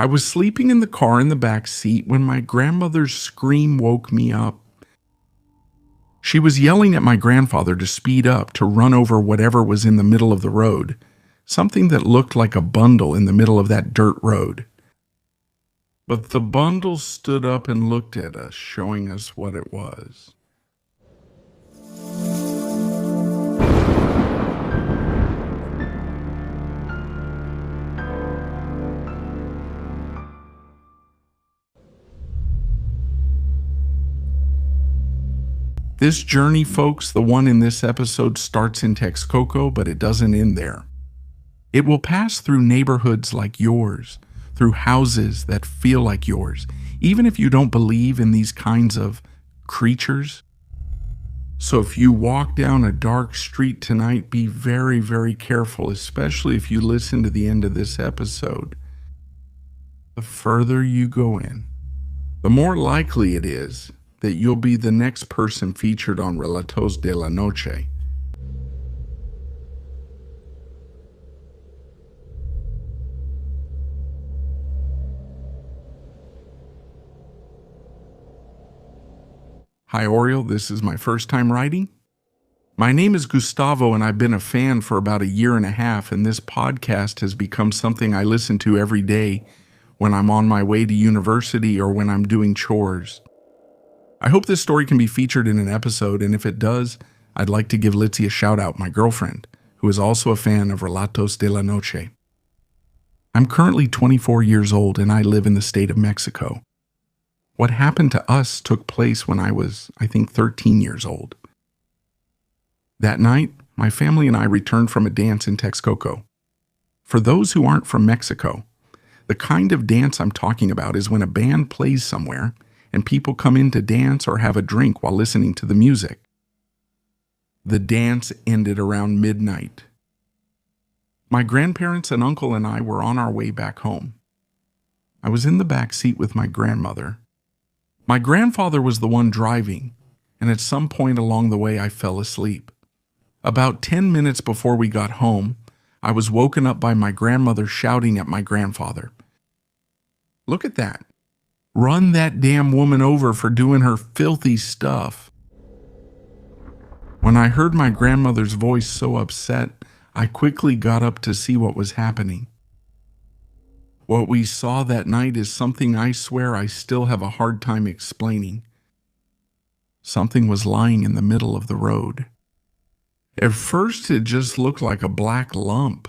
I was sleeping in the car in the back seat when my grandmother's scream woke me up. She was yelling at my grandfather to speed up, to run over whatever was in the middle of the road, something that looked like a bundle in the middle of that dirt road. But the bundle stood up and looked at us, showing us what it was. This journey, folks, the one in this episode, starts in Texcoco, but it doesn't end there. It will pass through neighborhoods like yours, through houses that feel like yours, even if you don't believe in these kinds of creatures. So if you walk down a dark street tonight, be very, very careful, especially if you listen to the end of this episode. The further you go in, the more likely it is that you'll be the next person featured on Relatos de la Noche. Hi Oriole, this is my first time writing. My name is Gustavo and I've been a fan for about 1.5 years, and this podcast has become something I listen to every day when I'm on my way to university or when I'm doing chores. I hope this story can be featured in an episode, and if it does, I'd like to give Litzy a shout out, my girlfriend, who is also a fan of Relatos de la Noche. I'm currently 24 years old and I live in the state of Mexico. What happened to us took place when I was, 13 years old. That night, my family and I returned from a dance in Texcoco. For those who aren't from Mexico, the kind of dance I'm talking about is when a band plays somewhere and people come in to dance or have a drink while listening to the music. The dance ended around midnight. My grandparents and uncle and I were on our way back home. I was in the back seat with my grandmother. My grandfather was the one driving, and at some point along the way I fell asleep. About 10 minutes before we got home, I was woken up by my grandmother shouting at my grandfather. Look at that. Run that damn woman over for doing her filthy stuff. When I heard my grandmother's voice so upset, I quickly got up to see what was happening. What we saw that night is something I swear I still have a hard time explaining. Something was lying in the middle of the road. At first, it just looked like a black lump.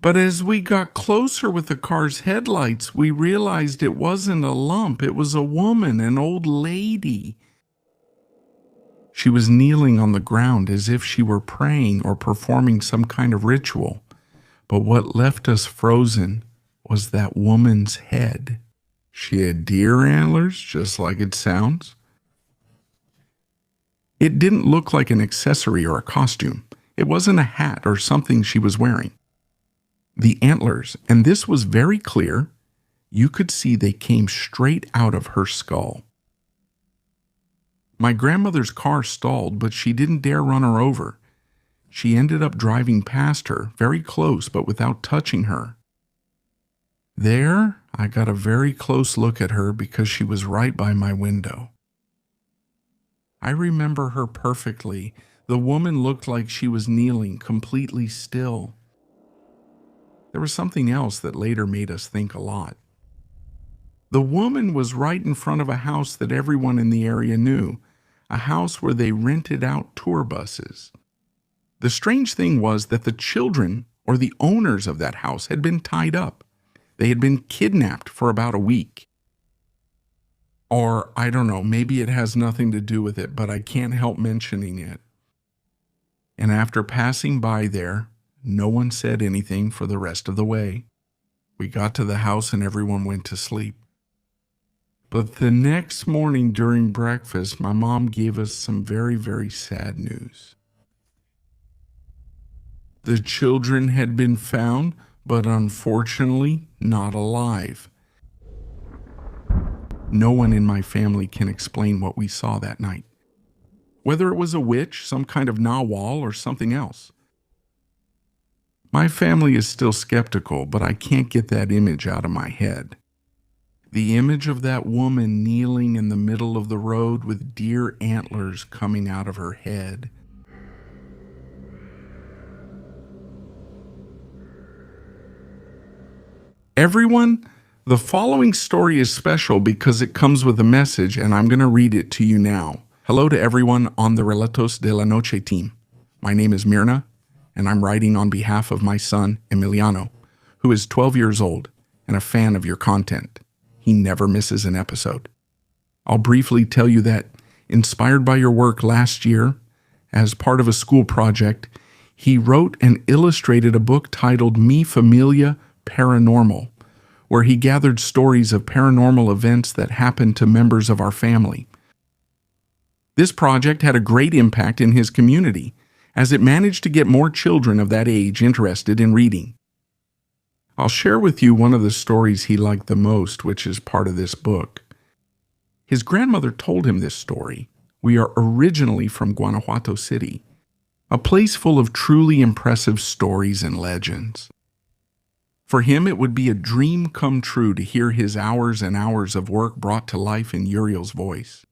But as we got closer with the car's headlights, we realized it wasn't a lump. It was a woman, an old lady. She was kneeling on the ground as if she were praying or performing some kind of ritual. But what left us frozen was that woman's head. She had deer antlers, just like it sounds. It didn't look like an accessory or a costume. It wasn't a hat or something she was wearing. The antlers, and this was very clear, you could see they came straight out of her skull. My grandmother's car stalled, but she didn't dare run her over. She ended up driving past her, very close, but without touching her. There, I got a very close look at her because she was right by my window. I remember her perfectly. The woman looked like she was kneeling, completely still. There was something else that later made us think a lot. The woman was right in front of a house that everyone in the area knew, a house where they rented out tour buses. The strange thing was that the children, or the owners of that house, had been tied up. They had been kidnapped for about a week. Or, I don't know, maybe it has nothing to do with it, but I can't help mentioning it. And after passing by there, no one said anything for the rest of the way. We got to the house and everyone went to sleep. But the next morning during breakfast, my mom gave us some very, very sad news. The children had been found, but unfortunately not alive. No one in my family can explain what we saw that night. Whether it was a witch, some kind of narwhal, or something else. My family is still skeptical, but I can't get that image out of my head. The image of that woman kneeling in the middle of the road with deer antlers coming out of her head. Everyone, the following story is special because it comes with a message, and I'm going to read it to you now. Hello to everyone on the Relatos de la Noche team. My name is Mirna, and I'm writing on behalf of my son, Emiliano, who is 12 years old and a fan of your content. He never misses an episode. I'll briefly tell you that, inspired by your work last year, as part of a school project, he wrote and illustrated a book titled Mi Familia Paranormal, where he gathered stories of paranormal events that happened to members of our family. This project had a great impact in his community, as it managed to get more children of that age interested in reading. I'll share with you one of the stories he liked the most, which is part of this book. His grandmother told him this story. We are originally from Guanajuato City, a place full of truly impressive stories and legends. For him, it would be a dream come true to hear his hours and hours of work brought to life in Uriel's voice.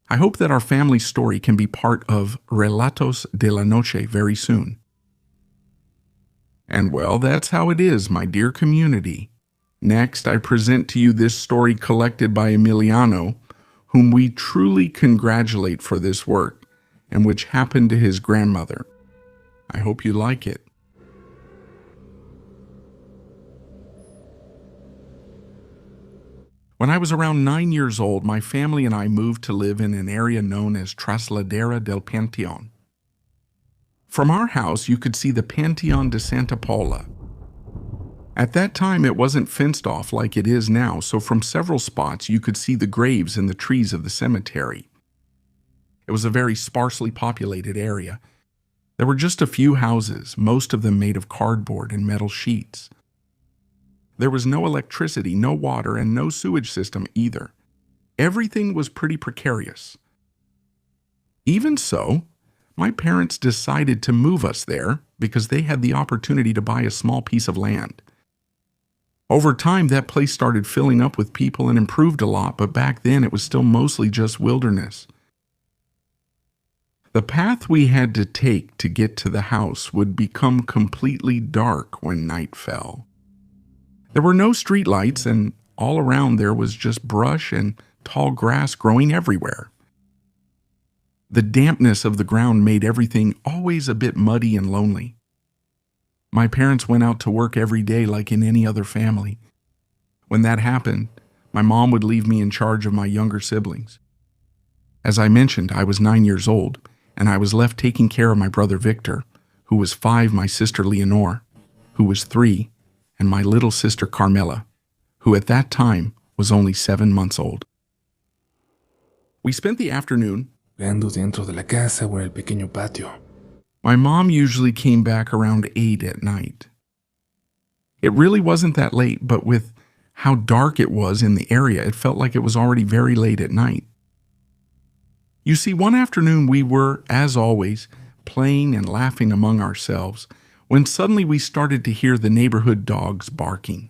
I hope that our family story can be part of Relatos de la Noche very soon. And well, that's how it is, my dear community. Next, I present to you this story collected by Emiliano, whom we truly congratulate for this work, and which happened to his grandmother. I hope you like it. When I was around 9 years old, my family and I moved to live in an area known as Trasladera del Panteón. From our house, you could see the Panteón de Santa Paula. At that time, it wasn't fenced off like it is now, so from several spots, you could see the graves and the trees of the cemetery. It was a very sparsely populated area. There were just a few houses, most of them made of cardboard and metal sheets. There was no electricity, no water, and no sewage system either. Everything was pretty precarious. Even so, my parents decided to move us there because they had the opportunity to buy a small piece of land. Over time, that place started filling up with people and improved a lot, but back then it was still mostly just wilderness. The path we had to take to get to the house would become completely dark when night fell. There were no streetlights, and all around there was just brush and tall grass growing everywhere. The dampness of the ground made everything always a bit muddy and lonely. My parents went out to work every day like in any other family. When that happened, my mom would leave me in charge of my younger siblings. As I mentioned, I was 9 years old, and I was left taking care of my brother Victor, who was 5, my sister Leonore, who was 3, and my little sister Carmela, who at that time was only 7 months old. We spent the afternoon dentro de la casa o en el pequeño patio. My mom usually came back around 8 at night. It really wasn't that late, but with how dark it was in the area, it felt like it was already very late at night. You see, one afternoon we were, as always, playing and laughing among ourselves, when suddenly we started to hear the neighborhood dogs barking.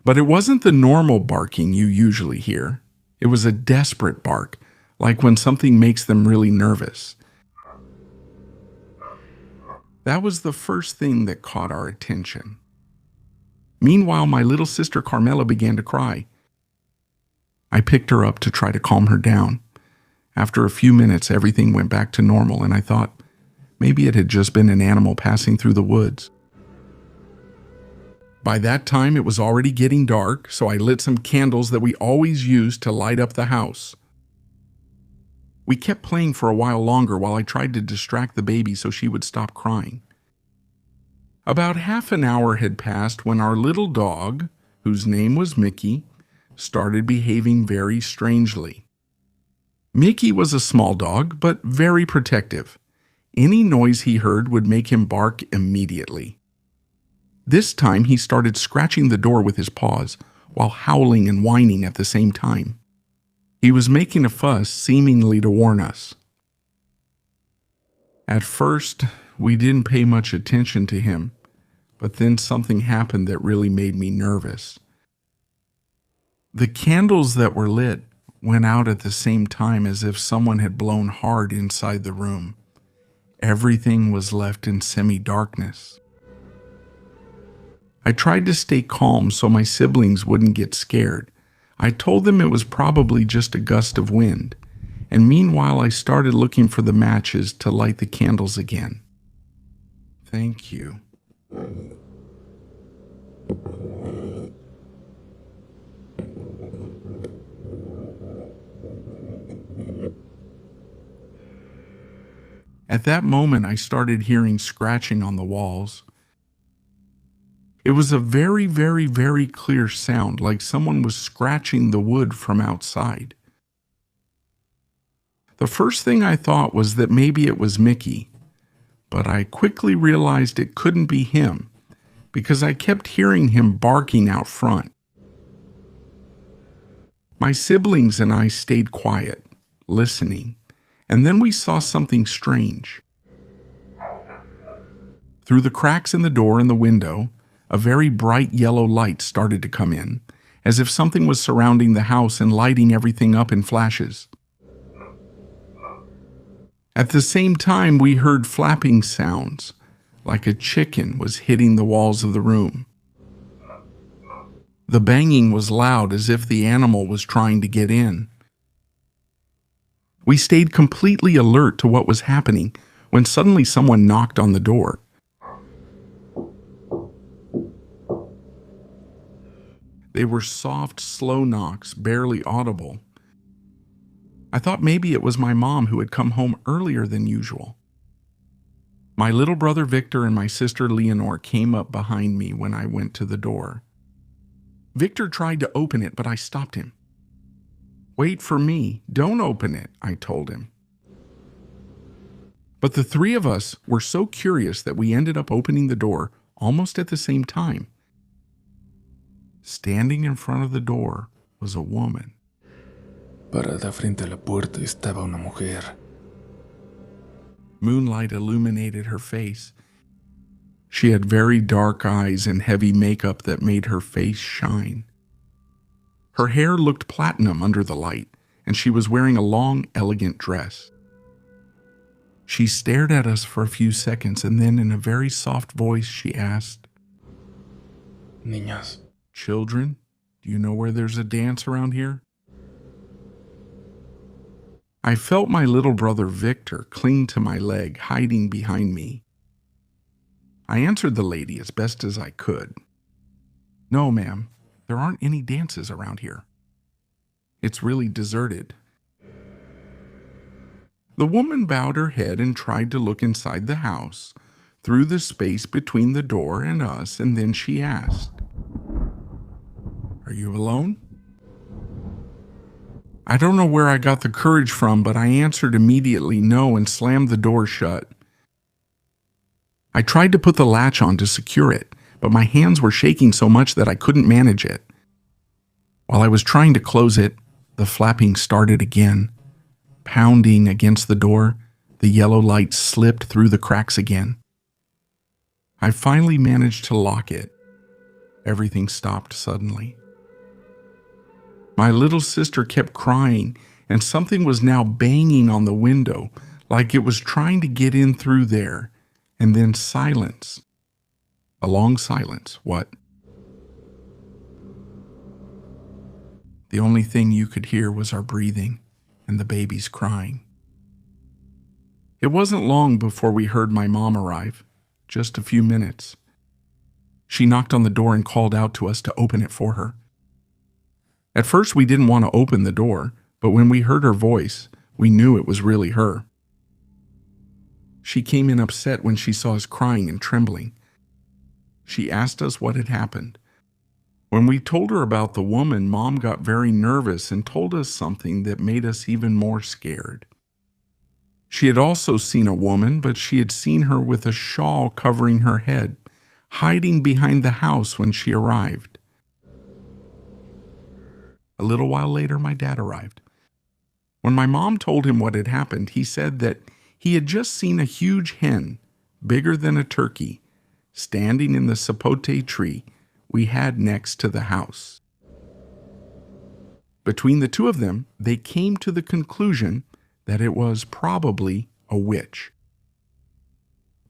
But it wasn't the normal barking you usually hear. It was a desperate bark, like when something makes them really nervous. That was the first thing that caught our attention. Meanwhile, my little sister Carmela began to cry. I picked her up to try to calm her down. After a few minutes, everything went back to normal, and I thought maybe it had just been an animal passing through the woods. By that time, it was already getting dark, so I lit some candles that we always used to light up the house. We kept playing for a while longer while I tried to distract the baby so she would stop crying. About half an hour had passed when our little dog, whose name was Mickey, started behaving very strangely. Mickey was a small dog, but very protective. Any noise he heard would make him bark immediately. This time he started scratching the door with his paws while howling and whining at the same time. He was making a fuss, seemingly to warn us. At first, We didn't pay much attention to him, but then something happened that really made me nervous. The candles that were lit went out at the same time as if someone had blown hard inside the room. Everything was left in semi-darkness. I tried to stay calm so my siblings wouldn't get scared. I told them it was probably just a gust of wind, and meanwhile I started looking for the matches to light the candles again. Thank you. At that moment, I started hearing scratching on the walls. It was a very, very, very clear sound, like someone was scratching the wood from outside. The first thing I thought was that maybe it was Mickey, but I quickly realized it couldn't be him because I kept hearing him barking out front. My siblings and I stayed quiet, listening, and then we saw something strange. Through the cracks in the door and the window, a very bright yellow light started to come in, as if something was surrounding the house and lighting everything up in flashes. At the same time, we heard flapping sounds, like a chicken was hitting the walls of the room. The banging was loud, as if the animal was trying to get in. We stayed completely alert to what was happening when suddenly someone knocked on the door. They were soft, slow knocks, barely audible. I thought maybe it was my mom who had come home earlier than usual. My little brother Victor and my sister Leonore came up behind me when I went to the door. Victor tried to open it, but I stopped him. "Wait for me. Don't open it," I told him. But the three of us were so curious that we ended up opening the door almost at the same time. Standing in front of the door was a woman. Parada frente a la puerta estaba una mujer. Moonlight illuminated her face. She had very dark eyes and heavy makeup that made her face shine. Her hair looked platinum under the light, and she was wearing a long, elegant dress. She stared at us for a few seconds, and then in a very soft voice she asked, Niñas. "Children, do you know where there's a dance around here?" I felt my little brother Victor cling to my leg, hiding behind me. I answered the lady as best as I could. "No, ma'am, there aren't any dances around here. It's really deserted." The woman bowed her head and tried to look inside the house, through the space between the door and us, and then she asked, "Are you alone?" I don't know where I got the courage from, but I answered immediately no and slammed the door shut. I tried to put the latch on to secure it, but my hands were shaking so much that I couldn't manage it. While I was trying to close it, the flapping started again. Pounding against the door, the yellow light slipped through the cracks again. I finally managed to lock it. Everything stopped suddenly. My little sister kept crying, and something was now banging on the window, like it was trying to get in through there, and then silence. A long silence. What? The only thing you could hear was our breathing and the babies crying. It wasn't long before we heard my mom arrive, just a few minutes. She knocked on the door and called out to us to open it for her. At first we didn't want to open the door, but when we heard her voice, we knew it was really her. She came in upset when she saw us crying and trembling. She asked us what had happened. When we told her about the woman, Mom got very nervous and told us something that made us even more scared. She had also seen a woman, but she had seen her with a shawl covering her head, hiding behind the house when she arrived. A little while later, my dad arrived. When my mom told him what had happened, he said that he had just seen a huge hen bigger than a turkey, standing in the sapote tree we had next to the house. Between the two of them, they came to the conclusion that it was probably a witch.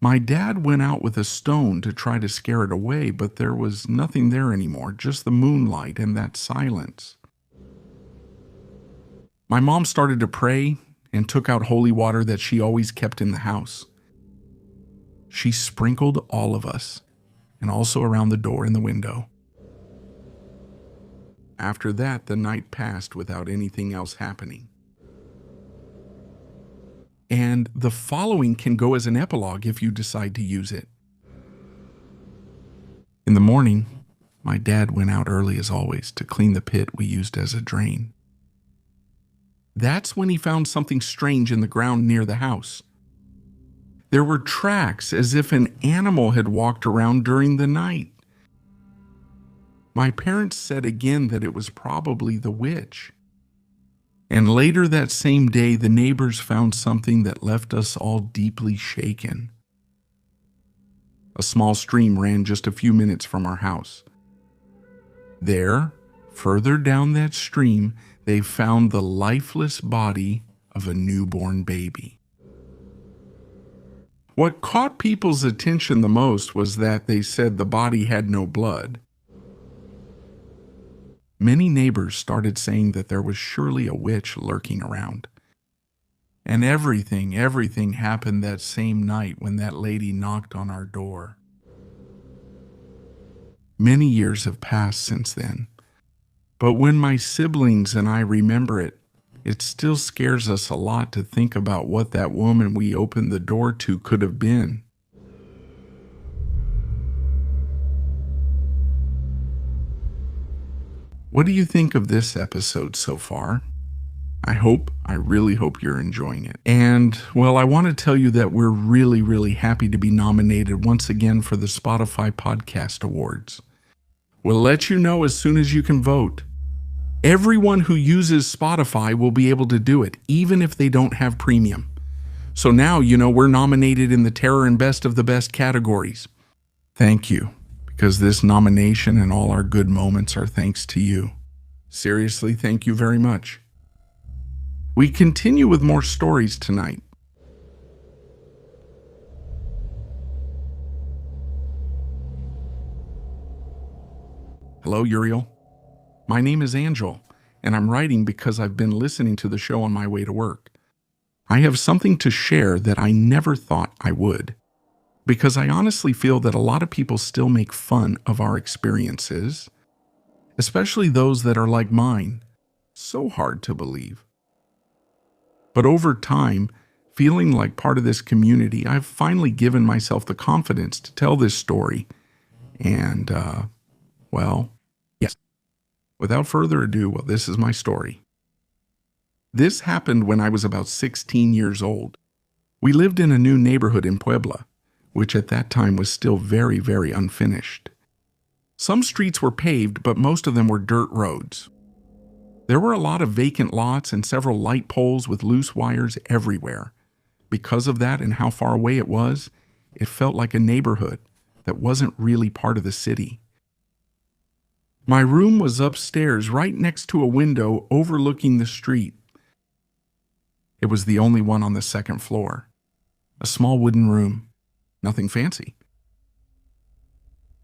My dad went out with a stone to try to scare it away, but there was nothing there anymore, just the moonlight and that silence. My mom started to pray and took out holy water that she always kept in the house. She sprinkled all of us, and also around the door and the window. After that, the night passed without anything else happening. And the following can go as an epilogue if you decide to use it. In the morning, my dad went out early as always to clean the pit we used as a drain. That's when he found something strange in the ground near the house. There were tracks as if an animal had walked around during the night. My parents said again that it was probably the witch. And later that same day, the neighbors found something that left us all deeply shaken. A small stream ran just a few minutes from our house. There, further down that stream, they found the lifeless body of a newborn baby. What caught people's attention the most was that they said the body had no blood. Many neighbors started saying that there was surely a witch lurking around. And everything happened that same night when that lady knocked on our door. Many years have passed since then, but when my siblings and I remember it, it still scares us a lot to think about what that woman we opened the door to could have been. What do you think of this episode so far? I really hope you're enjoying it. And, well, I want to tell you that we're really happy to be nominated once again for the Spotify Podcast Awards. We'll let you know as soon as you can vote. Everyone who uses Spotify will be able to do it, even if they don't have premium. So now, we're nominated in the Terror and Best of the Best categories. Thank you, because this nomination and all our good moments are thanks to you. Seriously, thank you very much. We continue with more stories tonight. Hello, Uriel. My name is Ángel, and I'm writing because I've been listening to the show on my way to work. I have something to share that I never thought I would, because I honestly feel that a lot of people still make fun of our experiences, especially those that are like mine. So hard to believe. But over time, feeling like part of this community, I've finally given myself the confidence to tell this story. And, yes. Without further ado, this is my story. This happened when I was about 16 years old. We lived in a new neighborhood in Puebla, which at that time was still very unfinished. Some streets were paved, but most of them were dirt roads. There were a lot of vacant lots and several light poles with loose wires everywhere. Because of that and how far away it was, it felt like a neighborhood that wasn't really part of the city. My room was upstairs right next to a window overlooking the street. It was the only one on the second floor. A small wooden room. Nothing fancy.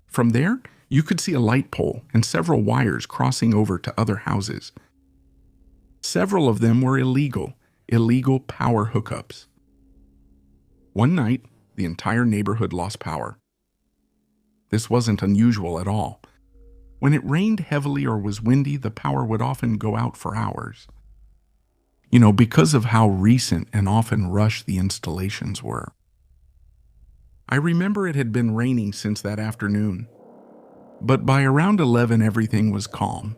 From there, you could see a light pole and several wires crossing over to other houses. Several of them were illegal power hookups. One night, the entire neighborhood lost power. This wasn't unusual at all. When it rained heavily or was windy, the power would often go out for hours. Because of how recent and often rushed the installations were. I remember it had been raining since that afternoon. But by around 11, everything was calm.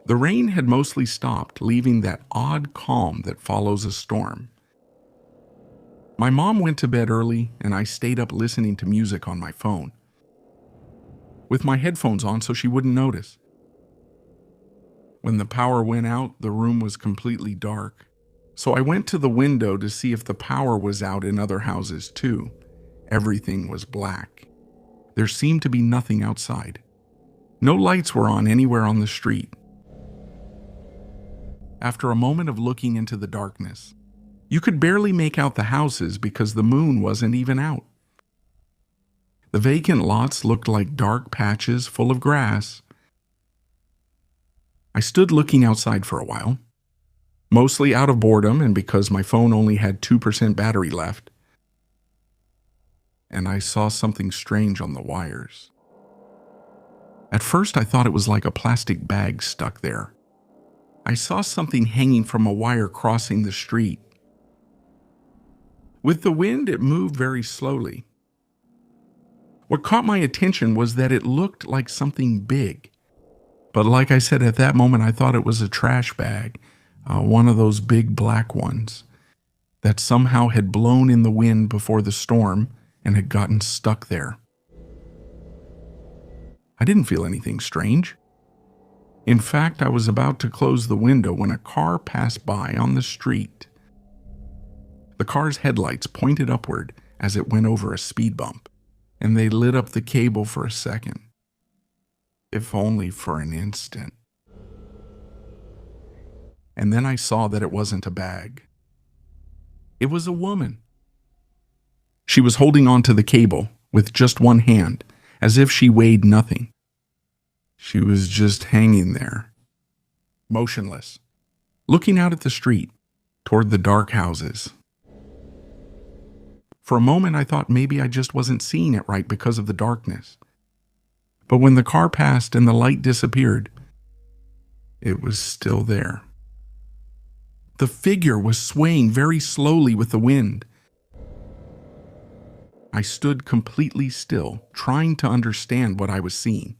The rain had mostly stopped, leaving that odd calm that follows a storm. My mom went to bed early, and I stayed up listening to music on my phone, with my headphones on so she wouldn't notice. When the power went out, the room was completely dark. So I went to the window to see if the power was out in other houses too. Everything was black. There seemed to be nothing outside. No lights were on anywhere on the street. After a moment of looking into the darkness, you could barely make out the houses because the moon wasn't even out. The vacant lots looked like dark patches full of grass. I stood looking outside for a while, mostly out of boredom and because my phone only had 2% battery left. And I saw something strange on the wires. At first, I thought it was like a plastic bag stuck there. I saw something hanging from a wire crossing the street. With the wind, it moved very slowly. What caught my attention was that it looked like something big. But like I said, at that moment, I thought it was a trash bag, one of those big black ones, that somehow had blown in the wind before the storm and had gotten stuck there. I didn't feel anything strange. In fact, I was about to close the window when a car passed by on the street. The car's headlights pointed upward as it went over a speed bump, and they lit up the cable for a second, if only for an instant. And then I saw that it wasn't a bag. It was a woman. She was holding onto the cable with just one hand, as if she weighed nothing. She was just hanging there, motionless, looking out at the street, toward the dark houses. For a moment, I thought maybe I just wasn't seeing it right because of the darkness. But when the car passed and the light disappeared, it was still there. The figure was swaying very slowly with the wind. I stood completely still, trying to understand what I was seeing.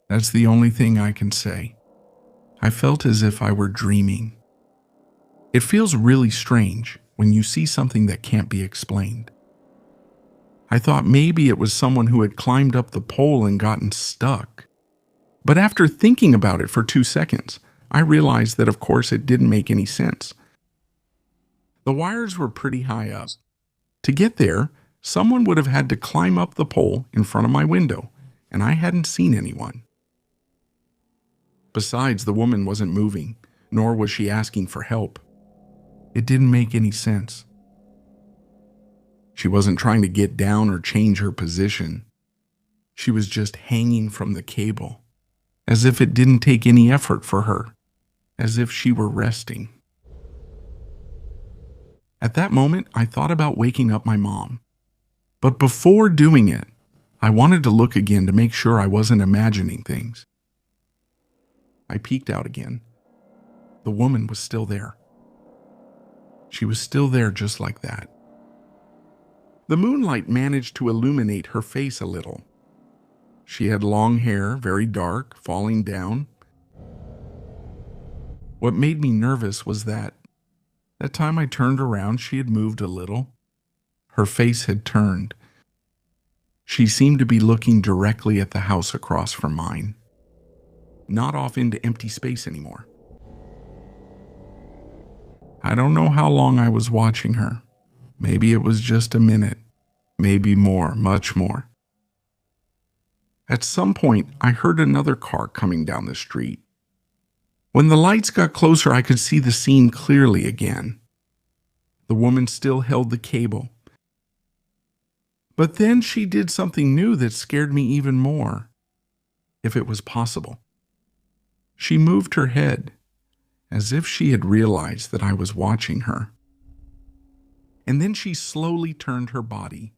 That's the only thing I can say. I felt as if I were dreaming. It feels really strange when you see something that can't be explained. I thought maybe it was someone who had climbed up the pole and gotten stuck. But after thinking about it for 2 seconds, I realized that of course it didn't make any sense. The wires were pretty high up. To get there, someone would have had to climb up the pole in front of my window, and I hadn't seen anyone. Besides, the woman wasn't moving, nor was she asking for help. It didn't make any sense. She wasn't trying to get down or change her position. She was just hanging from the cable, as if it didn't take any effort for her, as if she were resting. At that moment, I thought about waking up my mom. But before doing it, I wanted to look again to make sure I wasn't imagining things. I peeked out again. The woman was still there. She was still there just like that. The moonlight managed to illuminate her face a little. She had long hair, very dark, falling down. What made me nervous was that time I turned around, she had moved a little. Her face had turned. She seemed to be looking directly at the house across from mine, not off into empty space anymore. I don't know how long I was watching her. Maybe it was just a minute, maybe more, much more. At some point, I heard another car coming down the street. When the lights got closer, I could see the scene clearly again. The woman still held the cable. But then she did something new that scared me even more, if it was possible. She moved her head, as if she had realized that I was watching her. And then she slowly turned her body,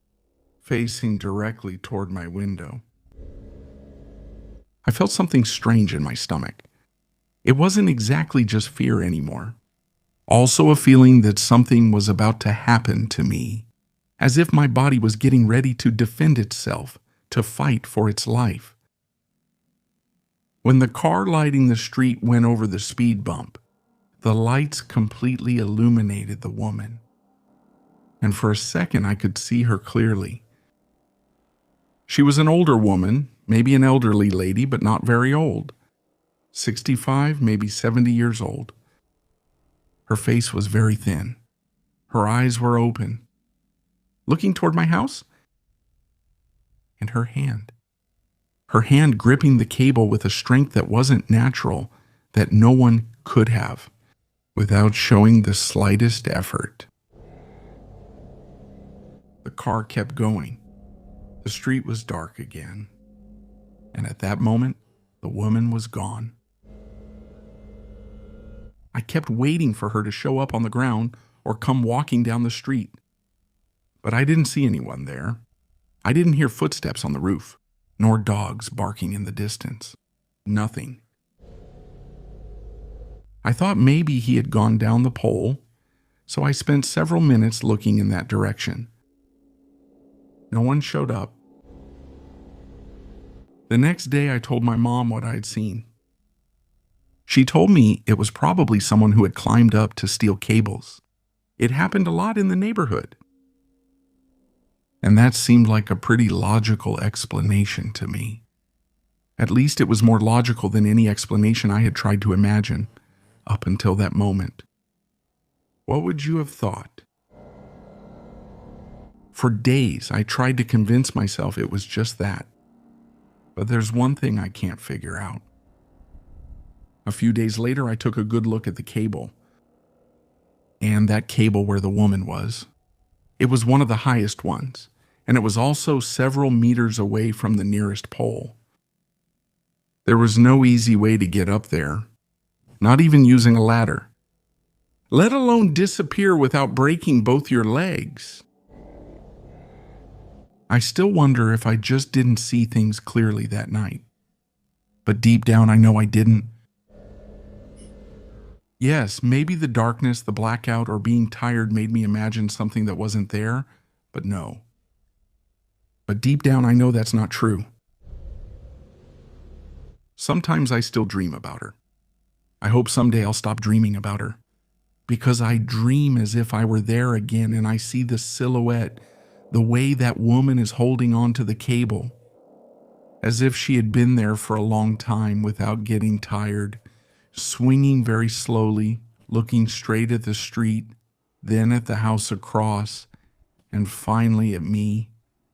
facing directly toward my window. I felt something strange in my stomach. It wasn't exactly just fear anymore. Also a feeling that something was about to happen to me, as if my body was getting ready to defend itself, to fight for its life. When the car lighting the street went over the speed bump, the lights completely illuminated the woman. And for a second I could see her clearly. She was an older woman, maybe an elderly lady, but not very old. 65, maybe 70 years old. Her face was very thin. Her eyes were open. Looking toward my house, and her hand. Her hand gripping the cable with a strength that wasn't natural, that no one could have, without showing the slightest effort. The car kept going. The street was dark again. And at that moment, the woman was gone. I kept waiting for her to show up on the ground or come walking down the street. But I didn't see anyone there. I didn't hear footsteps on the roof, nor dogs barking in the distance. Nothing. I thought maybe he had gone down the pole, so I spent several minutes looking in that direction. No one showed up. The next day, I told my mom what I had seen. She told me it was probably someone who had climbed up to steal cables. It happened a lot in the neighborhood. And that seemed like a pretty logical explanation to me. At least it was more logical than any explanation I had tried to imagine up until that moment. What would you have thought? For days, I tried to convince myself it was just that. But there's one thing I can't figure out. A few days later, I took a good look at the cable. And that cable where the woman was. It was one of the highest ones, and it was also several meters away from the nearest pole. There was no easy way to get up there, not even using a ladder, let alone disappear without breaking both your legs. I still wonder if I just didn't see things clearly that night. But deep down, I know I didn't. Yes, maybe the darkness, the blackout, or being tired made me imagine something that wasn't there, but no. But deep down, I know that's not true. Sometimes I still dream about her. I hope someday I'll stop dreaming about her. Because I dream as if I were there again and I see the silhouette, the way that woman is holding on to the cable, as if she had been there for a long time without getting tired, swinging very slowly, looking straight at the street, then at the house across, and finally at me,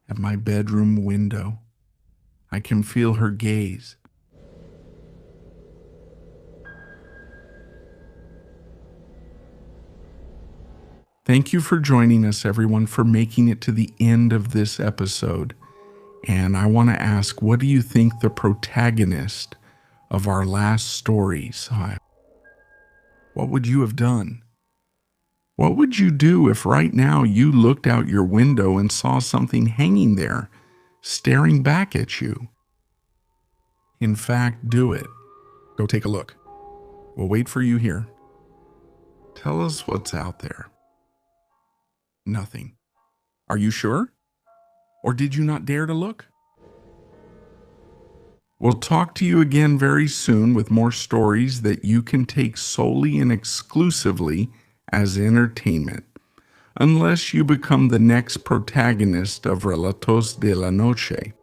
at my bedroom window. I can feel her gaze. Thank you for joining us, everyone, for making it to the end of this episode. And I want to ask, what do you think the protagonist of our last story saw? What would you have done? What would you do if right now you looked out your window and saw something hanging there, staring back at you? In fact, do it. Go take a look. We'll wait for you here. Tell us what's out there. Nothing. Are you sure? Or did you not dare to look? We'll talk to you again very soon with more stories that you can take solely and exclusively as entertainment, unless you become the next protagonist of Relatos de la Noche.